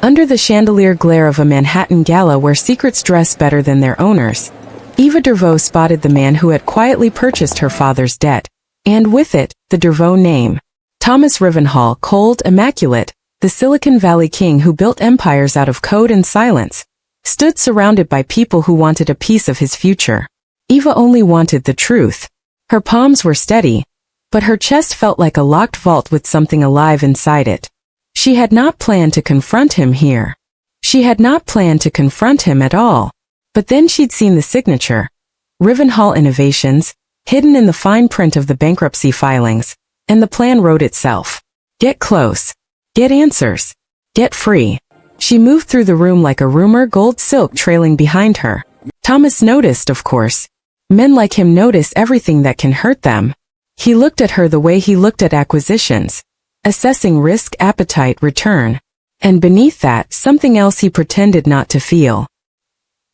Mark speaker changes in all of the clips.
Speaker 1: Under the chandelier glare of a Manhattan gala where secrets dress better than their owners, Eva Dervaux spotted the man who had quietly purchased her father's debt, and with it, the Dervaux name. Thomas Rivenhall, cold, immaculate, the Silicon Valley king who built empires out of code and silence, stood surrounded by people who wanted a piece of his future. Eva only wanted the truth. Her palms were steady, but her chest felt like a locked vault with something alive inside it. She had not planned to confront him here. She had not planned to confront him at all. But then she'd seen the signature, Rivenhall Innovations, hidden in the fine print of the bankruptcy filings, and the plan wrote itself. Get close. Get answers. Get free. She moved through the room like a rumor, gold silk trailing behind her. Thomas noticed, of course. Men like him notice everything that can hurt them. He looked at her the way he looked at acquisitions, assessing risk, appetite, return. And beneath that, something else he pretended not to feel.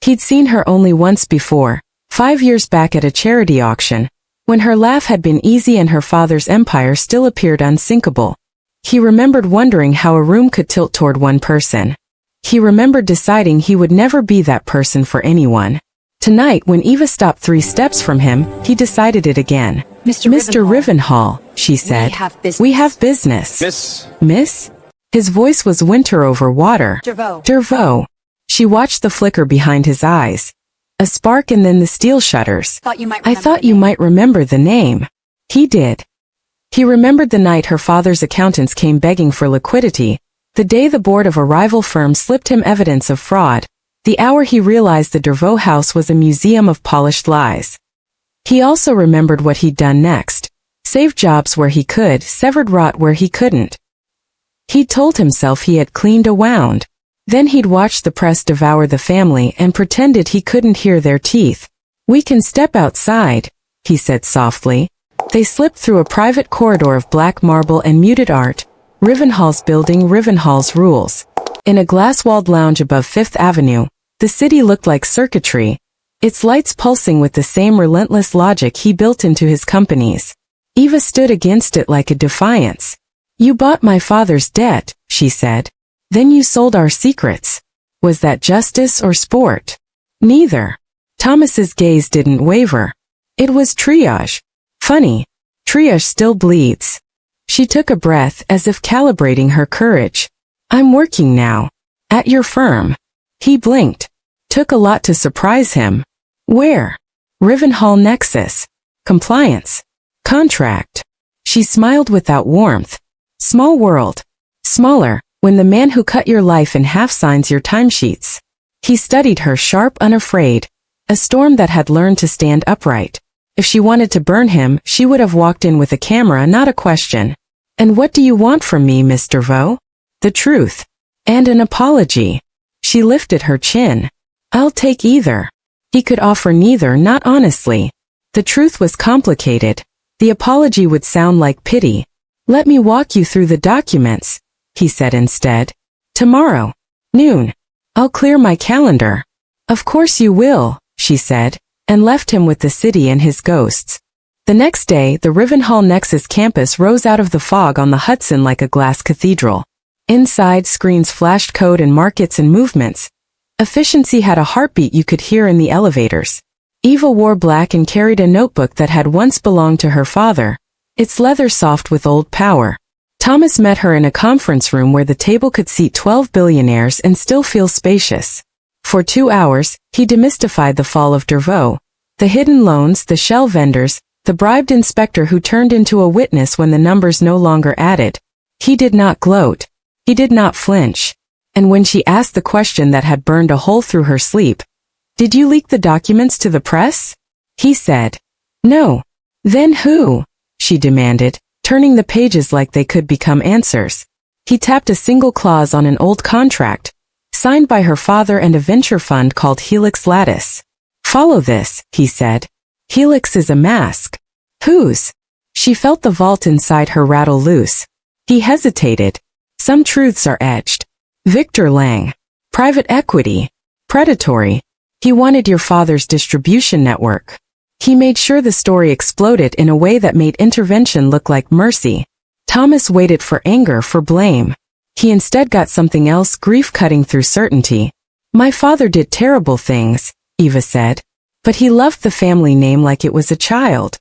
Speaker 1: He'd seen her only once before, 5 years back at a charity auction, when her laugh had been easy and her father's empire still appeared unsinkable. He remembered wondering how a room could tilt toward one person. He remembered deciding he would never be that person for anyone. Tonight, when Eva stopped 3 steps from him, he decided it again. Mr. Rivenhall, she said. We have business. Miss? His voice was winter over water. Dervaux. She watched the flicker behind his eyes. A spark and then the steel shutters. I thought you might remember the name. He did. He remembered the night her father's accountants came begging for liquidity, the day the board of a rival firm slipped him evidence of fraud, the hour he realized the Dervaux house was a museum of polished lies. He also remembered what he'd done next. Saved jobs where he could, severed rot where he couldn't. He'd told himself he had cleaned a wound. Then he'd watched the press devour the family and pretended he couldn't hear their teeth. We can step outside, he said softly. They slipped through a private corridor of black marble and muted art, Rivenhall's building, Rivenhall's rules. In a glass-walled lounge above Fifth Avenue, the city looked like circuitry, its lights pulsing with the same relentless logic he built into his companies. Eva stood against it like a defiance. You bought my father's debt, she said. Then you sold our secrets. Was that justice or sport? Neither. Thomas's gaze didn't waver. It was triage. Funny. Triage still bleeds. She took a breath as if calibrating her courage. I'm working now. At your firm. He blinked. Took a lot to surprise him. Where? Rivenhall Nexus. Compliance. Contract. She smiled without warmth. Small world. Smaller, when the man who cut your life in half signs your timesheets. He studied her, sharp, unafraid. A storm that had learned to stand upright. If she wanted to burn him, she would have walked in with a camera, not a question. And what do you want from me, Miss Dervaux? The truth. And an apology. She lifted her chin. I'll take either. He could offer neither, not honestly. The truth was complicated. The apology would sound like pity. Let me walk you through the documents, he said instead. Tomorrow. Noon. I'll clear my calendar. Of course you will, she said, and left him with the city and his ghosts. The next day, the Rivenhall Nexus campus rose out of the fog on the Hudson like a glass cathedral. Inside, screens flashed code and markets and movements. Efficiency had a heartbeat you could hear in the elevators. Eva wore black and carried a notebook that had once belonged to her father, its leather soft with old power. Thomas met her in a conference room where the table could seat 12 billionaires and still feel spacious. For 2 hours, he demystified the fall of Dervaux, the hidden loans, the shell vendors, the bribed inspector who turned into a witness when the numbers no longer added. He did not gloat. He did not flinch. And when she asked the question that had burned a hole through her sleep, did you leak the documents to the press? He said, no. Then who? She demanded, turning the pages like they could become answers. He tapped a single clause on an old contract, signed by her father and a venture fund called Helix Lattice. Follow this, he said. Helix is a mask. Whose? She felt the vault inside her rattle loose. He hesitated. Some truths are etched. Victor Lang. Private equity. Predatory. He wanted your father's distribution network. He made sure the story exploded in a way that made intervention look like mercy. Thomas waited for anger, for blame. He instead got something else, grief cutting through certainty. My father did terrible things, Eva said. But he loved the family name like it was a child.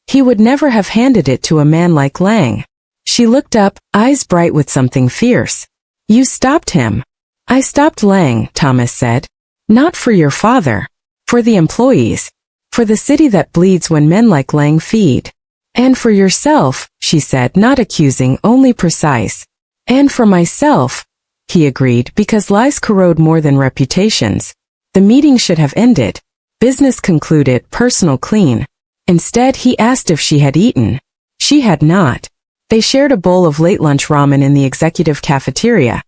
Speaker 1: He would never have handed it to a man like Lang. She looked up, eyes bright with something fierce. You stopped him. I stopped Lang, Thomas said. Not for your father. For the employees. For the city that bleeds when men like Lang feed. And for yourself, she said, not accusing, only precise. And for myself, he agreed, because lies corrode more than reputations. The meeting should have ended. Business concluded, personal clean. Instead, he asked if she had eaten. She had not. They shared a bowl of late lunch ramen in the executive cafeteria.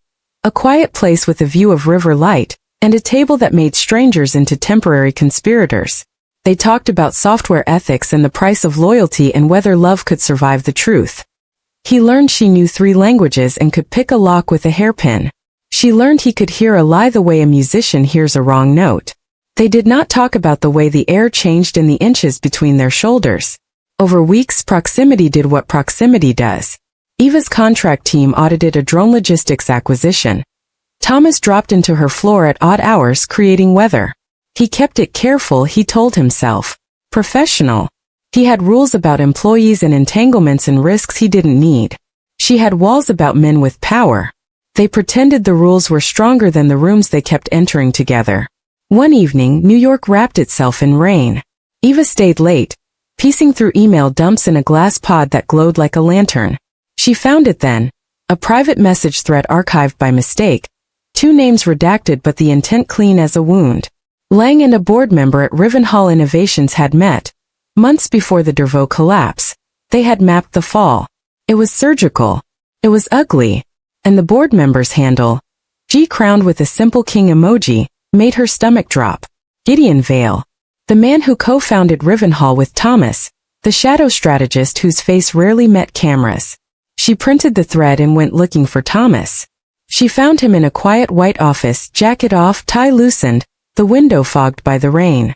Speaker 1: A quiet place with a view of river light, and a table that made strangers into temporary conspirators. They talked about software ethics and the price of loyalty and whether love could survive the truth. He learned she knew 3 languages and could pick a lock with a hairpin. She learned he could hear a lie the way a musician hears a wrong note. They did not talk about the way the air changed in the inches between their shoulders. Over weeks, proximity did what proximity does. Eva's contract team audited a drone logistics acquisition. Thomas dropped into her floor at odd hours, creating weather. He kept it careful, he told himself. Professional. He had rules about employees and entanglements and risks he didn't need. She had walls about men with power. They pretended the rules were stronger than the rooms they kept entering together. One evening, New York wrapped itself in rain. Eva stayed late, piecing through email dumps in a glass pod that glowed like a lantern. She found it then, a private message thread archived by mistake, 2 names redacted but the intent clean as a wound. Lang and a board member at Rivenhall Innovations had met. Months before the Dervaux collapse, they had mapped the fall. It was surgical. It was ugly. And the board member's handle, G crowned with a simple king emoji, made her stomach drop. Gideon Vale. The man who co-founded Rivenhall with Thomas, the shadow strategist whose face rarely met cameras. She printed the thread and went looking for Thomas. She found him in a quiet white office, jacket off, tie loosened, the window fogged by the rain.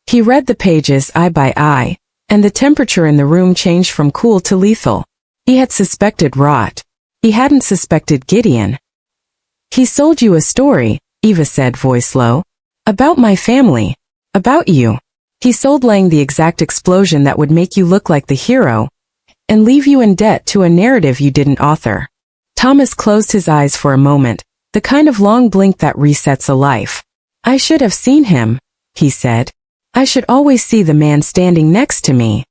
Speaker 1: He read the pages eye by eye, and the temperature in the room changed from cool to lethal. He had suspected rot. He hadn't suspected Gideon. He sold you a story, Eva said, voice low. About my family. About you. He sold Lang the exact explosion that would make you look like the hero, and leave you in debt to a narrative you didn't author. Thomas closed his eyes for a moment, the kind of long blink that resets a life. I should have seen him, he said. I should always see the man standing next to me.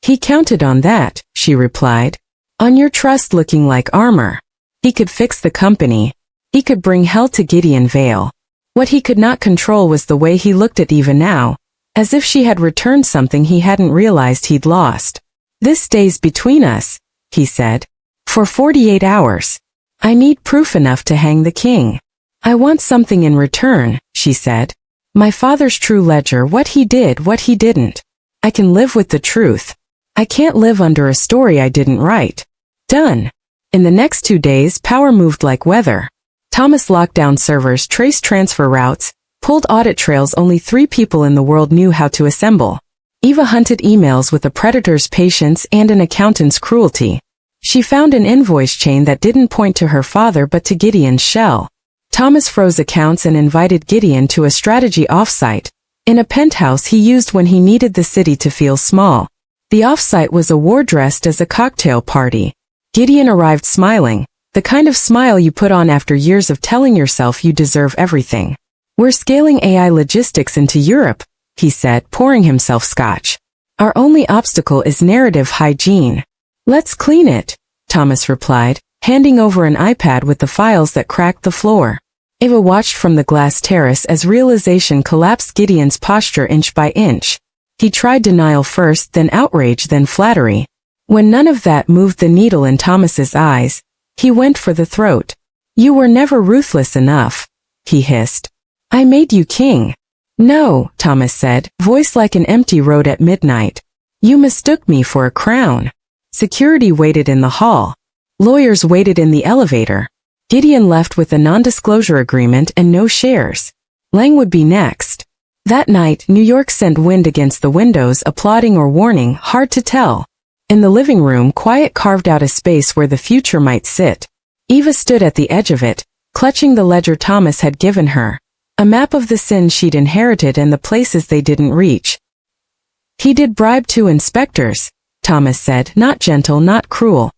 Speaker 1: He counted on that, she replied. On your trust looking like armor. He could fix the company. He could bring hell to Gideon Vale. What he could not control was the way he looked at Eva now, as if she had returned something he hadn't realized he'd lost. This stays between us, he said. For 48 hours. I need proof enough to hang the king. I want something in return, she said. My father's true ledger, what he did, what he didn't. I can live with the truth. I can't live under a story I didn't write. Done. In the next 2 days, power moved like weather. Thomas locked down servers, traced transfer routes, pulled audit trails only 3 people in the world knew how to assemble. Eva hunted emails with a predator's patience and an accountant's cruelty. She found an invoice chain that didn't point to her father but to Gideon's shell. Thomas froze accounts and invited Gideon to a strategy offsite, in a penthouse he used when he needed the city to feel small. The offsite was a war dressed as a cocktail party. Gideon arrived smiling, the kind of smile you put on after years of telling yourself you deserve everything. We're scaling AI logistics into Europe, he said, pouring himself scotch. Our only obstacle is narrative hygiene. Let's clean it, Thomas replied, handing over an iPad with the files that cracked the floor. Eva watched from the glass terrace as realization collapsed Gideon's posture inch by inch. He tried denial first, then outrage, then flattery. When none of that moved the needle in Thomas's eyes, he went for the throat. You were never ruthless enough, he hissed. I made you king. No, Thomas said, voice like an empty road at midnight. You mistook me for a crown. Security waited in the hall. Lawyers waited in the elevator. Gideon left with a non-disclosure agreement and no shares. Lang would be next. That night, New York sent wind against the windows, applauding or warning, hard to tell. In the living room, quiet carved out a space where the future might sit. Eva stood at the edge of it, clutching the ledger Thomas had given her. A map of the sins she'd inherited and the places they didn't reach. He did bribe 2 inspectors, Thomas said, not gentle, not cruel.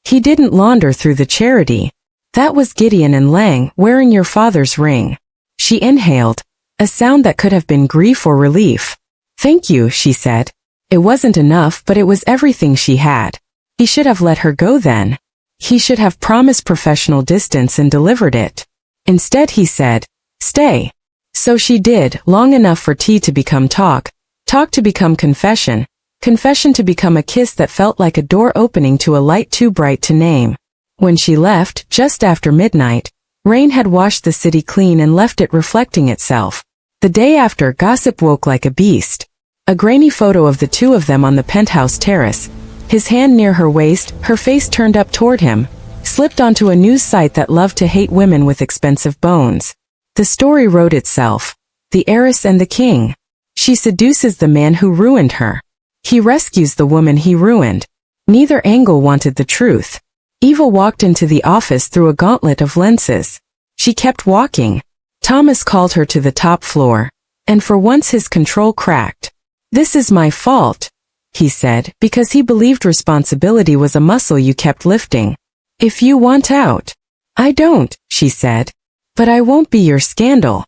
Speaker 1: He didn't launder through the charity. That was Gideon and Lang, wearing your father's ring. She inhaled, a sound that could have been grief or relief. Thank you, she said. It wasn't enough, but it was everything she had. He should have let her go then. He should have promised professional distance and delivered it. Instead he said, stay. So she did, long enough for tea to become talk, talk to become confession, confession to become a kiss that felt like a door opening to a light too bright to name. When she left, just after midnight, rain had washed the city clean and left it reflecting itself. The day after, gossip woke like a beast. A grainy photo of the 2 of them on the penthouse terrace, his hand near her waist, her face turned up toward him, slipped onto a news site that loved to hate women with expensive bones. The story wrote itself. The heiress and the king. She seduces the man who ruined her. He rescues the woman he ruined. Neither angle wanted the truth. Eva walked into the office through a gauntlet of lenses. She kept walking. Thomas called her to the top floor. And for once his control cracked. This is my fault, he said, because he believed responsibility was a muscle you kept lifting. If you want out. I don't, she said. But I won't be your scandal.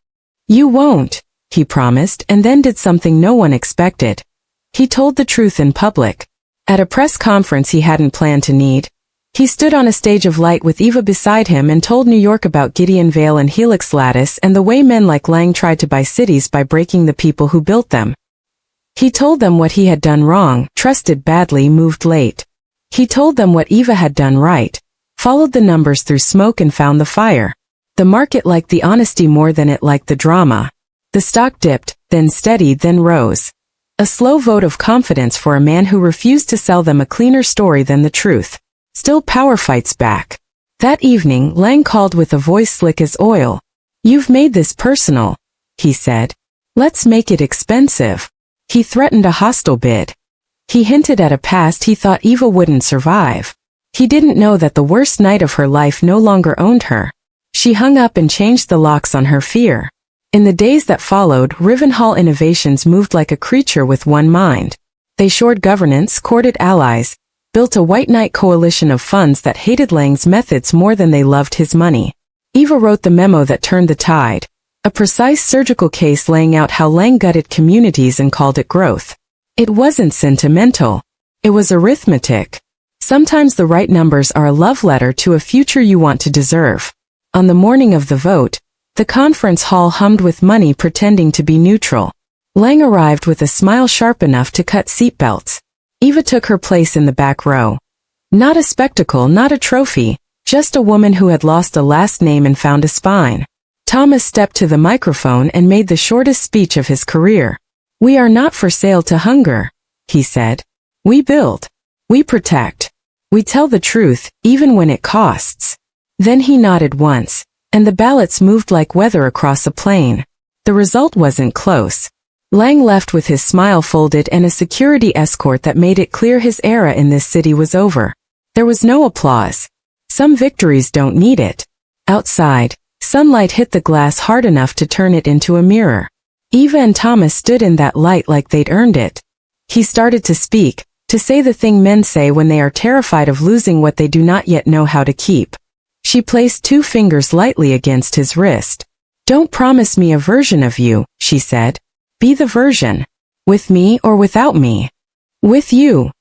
Speaker 1: You won't, he promised, and then did something no one expected. He told the truth in public. At a press conference he hadn't planned to need. He stood on a stage of light with Eva beside him and told New York about Gideon Vale and Helix Lattice and the way men like Lang tried to buy cities by breaking the people who built them. He told them what he had done wrong, trusted badly, moved late. He told them what Eva had done right, followed the numbers through smoke and found the fire. The market liked the honesty more than it liked the drama. The stock dipped, then steadied, then rose. A slow vote of confidence for a man who refused to sell them a cleaner story than the truth. Still, power fights back. That evening, Lang called with a voice slick as oil. You've made this personal, he said. Let's make it expensive. He threatened a hostile bid. He hinted at a past he thought Eva wouldn't survive. He didn't know that the worst night of her life no longer owned her. She hung up and changed the locks on her fear. In the days that followed, Rivenhall Innovations moved like a creature with one mind. They shored governance, courted allies, built a white knight coalition of funds that hated Lang's methods more than they loved his money. Eva wrote the memo that turned the tide. A precise surgical case laying out how Lang gutted communities and called it growth. It wasn't sentimental. It was arithmetic. Sometimes the right numbers are a love letter to a future you want to deserve. On the morning of the vote, the conference hall hummed with money pretending to be neutral. Lang arrived with a smile sharp enough to cut seatbelts. Eva took her place in the back row. Not a spectacle, not a trophy, just a woman who had lost a last name and found a spine. Thomas stepped to the microphone and made the shortest speech of his career. We are not for sale to hunger, he said. We build. We protect. We tell the truth, even when it costs. Then he nodded once, and the ballots moved like weather across a plain. The result wasn't close. Lang left with his smile folded and a security escort that made it clear his era in this city was over. There was no applause. Some victories don't need it. Outside, sunlight hit the glass hard enough to turn it into a mirror. Eva and Thomas stood in that light like they'd earned it. He started to speak, to say the thing men say when they are terrified of losing what they do not yet know how to keep. She placed 2 fingers lightly against his wrist. Don't promise me a version of you, she said. Be the version. With me or without me. With you,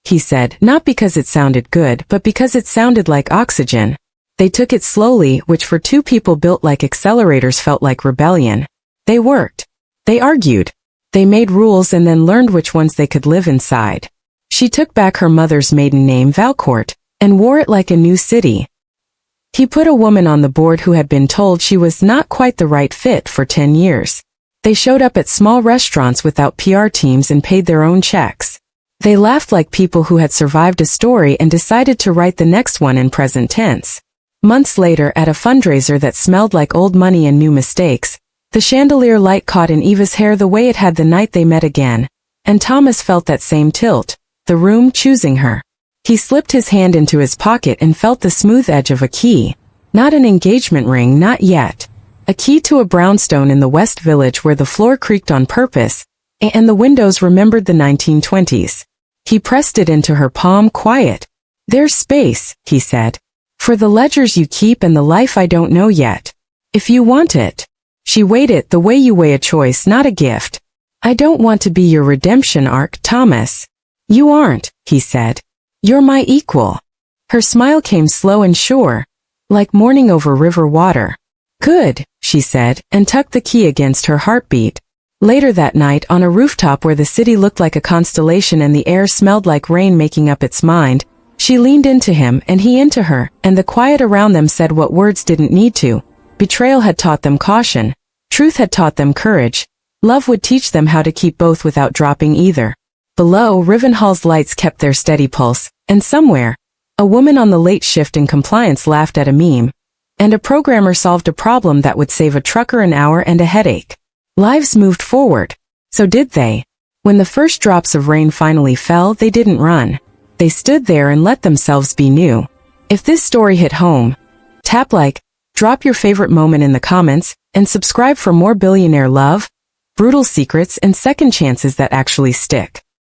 Speaker 1: he said, not because it sounded good, but because it sounded like oxygen. They took it slowly, which for 2 people built like accelerators felt like rebellion. They worked. They argued. They made rules and then learned which ones they could live inside. She took back her mother's maiden name, Valcourt, and wore it like a new city. He put a woman on the board who had been told she was not quite the right fit for 10 years. They showed up at small restaurants without PR teams and paid their own checks. They laughed like people who had survived a story and decided to write the next one in present tense. Months later, at a fundraiser that smelled like old money and new mistakes, the chandelier light caught in Eva's hair the way it had the night they met again, and Thomas felt that same tilt, the room choosing her. He slipped his hand into his pocket and felt the smooth edge of a key. Not an engagement ring, not yet. A key to a brownstone in the West Village where the floor creaked on purpose, and the windows remembered the 1920s. He pressed it into her palm, quiet. "There's space," he said, "for the ledgers you keep and the life I don't know yet. If you want it." She weighed it the way you weigh a choice, not a gift. "I don't want to be your redemption arc, Thomas." "You aren't," he said. "You're my equal." Her smile came slow and sure, like morning over river water. "Good," she said, and tucked the key against her heartbeat. Later that night, on a rooftop where the city looked like a constellation and the air smelled like rain making up its mind, she leaned into him and he into her, and the quiet around them said what words didn't need to. Betrayal had taught them caution. Truth had taught them courage. Love would teach them how to keep both without dropping either. Below, Rivenhall's lights kept their steady pulse, and somewhere, a woman on the late shift in compliance laughed at a meme, and a programmer solved a problem that would save a trucker an hour and a headache. Lives moved forward. So did they. When the first drops of rain finally fell, they didn't run. They stood there and let themselves be new. If this story hit home, tap like, drop your favorite moment in the comments, and subscribe for more billionaire love, brutal secrets, and second chances that actually stick.